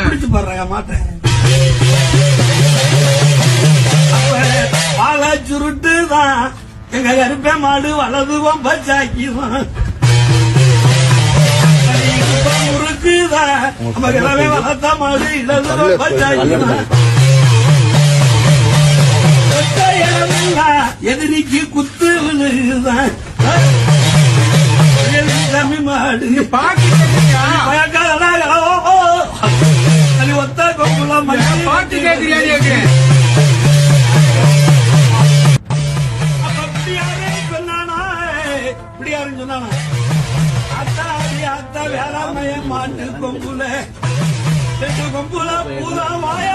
பிடிச்சு போடுறாங்க மாட்டேன் பால சுருட்டுதான் எங்க கருப்பே மாடு வலது பச்சாக்கிதான் முறுக்குதான் நம்ம கிழமை வளர்த்த மாடு இடது பச்சாக்கிதான் எதிரிக்கு குத்து விழுதான் மாடு பாட்டு ஒத்த கொம்புல பாட்டு கேட்கிறியா இப்படியாருன்னு சொன்னானா அத்தா வேளாண்மைய மாட்டு கொம்புல கொம்புல பூரா வாய